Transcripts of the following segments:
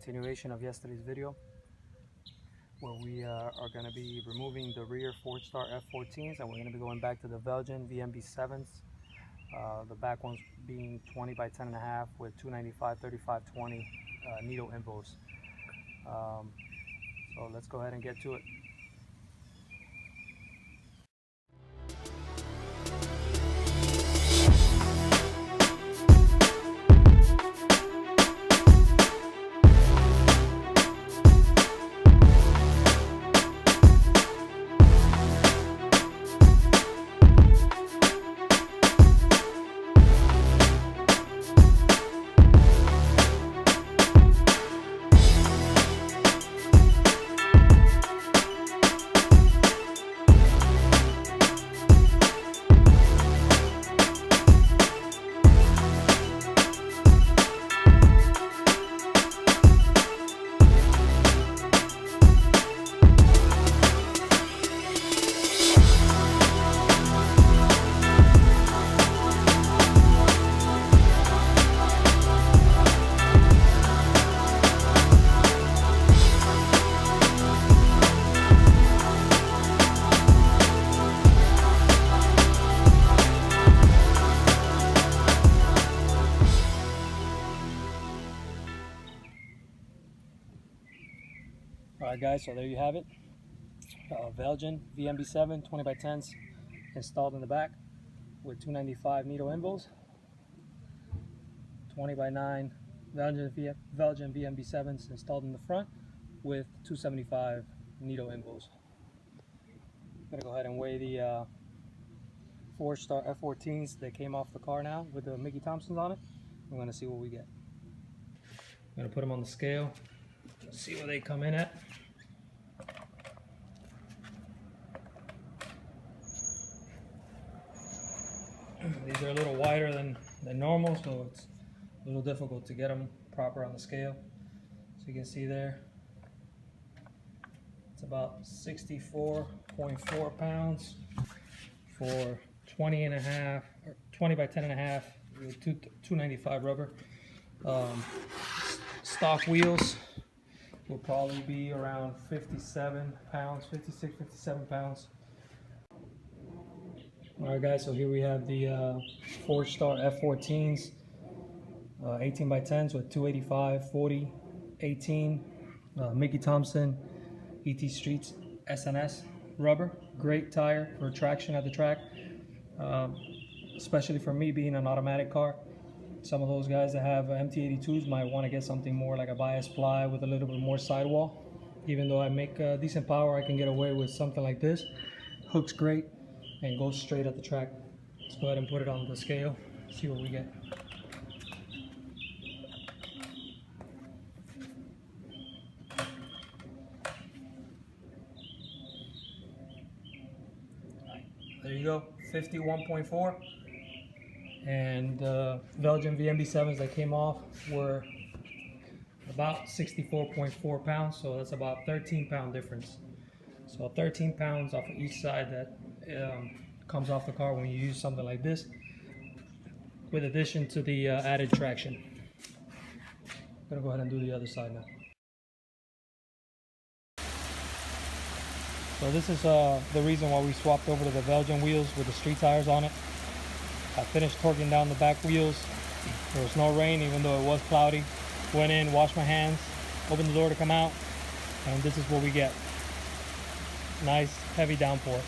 continuation of yesterday's video where we are going to be removing the rear Forgestar F14s, and we're going to be going back to the Velgen VMB7s. The back ones being 20 by 10.5 with 295 3520 needle invos. So let's go ahead and get to it. Alright guys, so there you have it. Velgen VMB7 20 by 10s installed in the back with 295 needle invos. 20 by 9 Velgen VMB7s installed in the front with 275 needle invos. I'm going to go ahead and weigh the Forgestar F14s that came off the car now with the Mickey Thompsons on it. I'm going to see what we get. I'm going to put them on the scale, see where they come in at. These are a little wider than normal, so it's a little difficult to get them proper on the scale. So you can see there, it's about 64.4 pounds for 20 by 10.5 with 295 rubber. Stock wheels will probably be around 57 pounds, 56, 57 pounds. Alright guys, so here we have the Forgestar F14s, 18 by 10s with 285, 40, 18, Mickey Thompson ET Streets SNS rubber. Great tire for traction at the track, especially for me being an automatic car. Some of those guys that have MT82s might want to get something more like a bias ply with a little bit more sidewall. Even though I make decent power, I can get away with something like this. Hooks great and goes straight at the track. Let's go ahead and put it on the scale, see what we get. There you go, 51.4. And Velgen VMB7s that came off were about 64.4 pounds, so that's about 13-pound difference. So 13 pounds off of each side that comes off the car when you use something like this, with addition to the added traction. I'm gonna go ahead and do the other side now. So this is the reason why we swapped over to the Velgen wheels with the street tires on it. I finished torquing down the back wheels. There was no rain, even though it was cloudy. Went in, washed my hands, opened the door to come out, and this is what we get. Nice heavy downpour.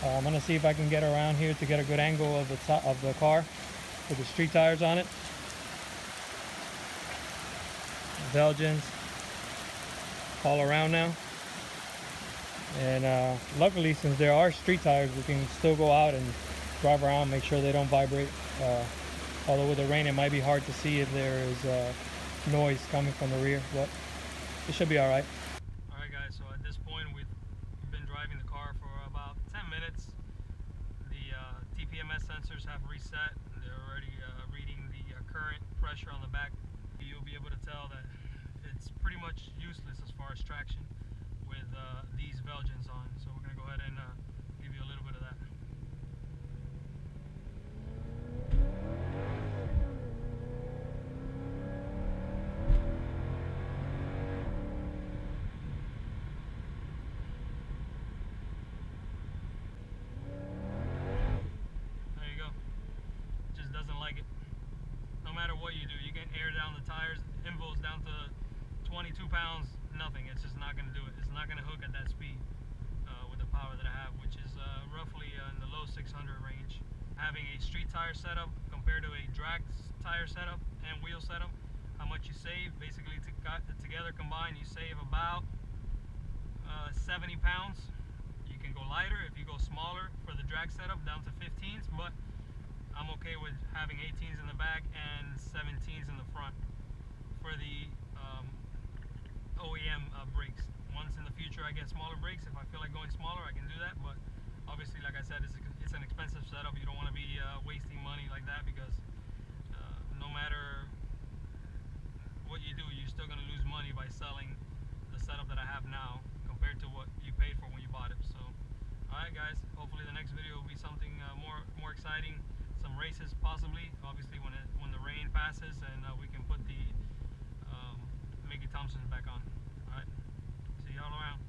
I'm gonna see if I can get around here to get a good angle of the top of the car with the street tires on it. Velgens all around now. And luckily, since there are street tires, we can still go out and drive around, make sure they don't vibrate. Although with the rain, it might be hard to see if there is noise coming from the rear, but it should be all right. All right, guys. So at this point, we've been driving the car for about 10 minutes. The TPMS sensors have reset. They're already reading the current pressure on the back. You'll be able to tell that it's pretty much useless as far as traction with these Velgens on. So we're gonna go ahead and give you a little bit of that. tire setup compared to a drag tire setup and wheel setup, how much you save. Basically together combined you save about 70 pounds. You can go lighter if you go smaller for the drag setup down to 15s, but I'm okay with having 18s in the back and 17s in the front for the OEM brakes. Once in the future I get smaller brakes, if I feel like going smaller I can do that, but obviously, like I said, it's an expensive setup. You don't want to be wasting money like that, because no matter what you do, you're still going to lose money by selling the setup that I have now compared to what you paid for when you bought it. So alright guys, hopefully the next video will be something more exciting, some races possibly, obviously when the rain passes, and we can put the Mickey Thompsons back on. Alright, see y'all around.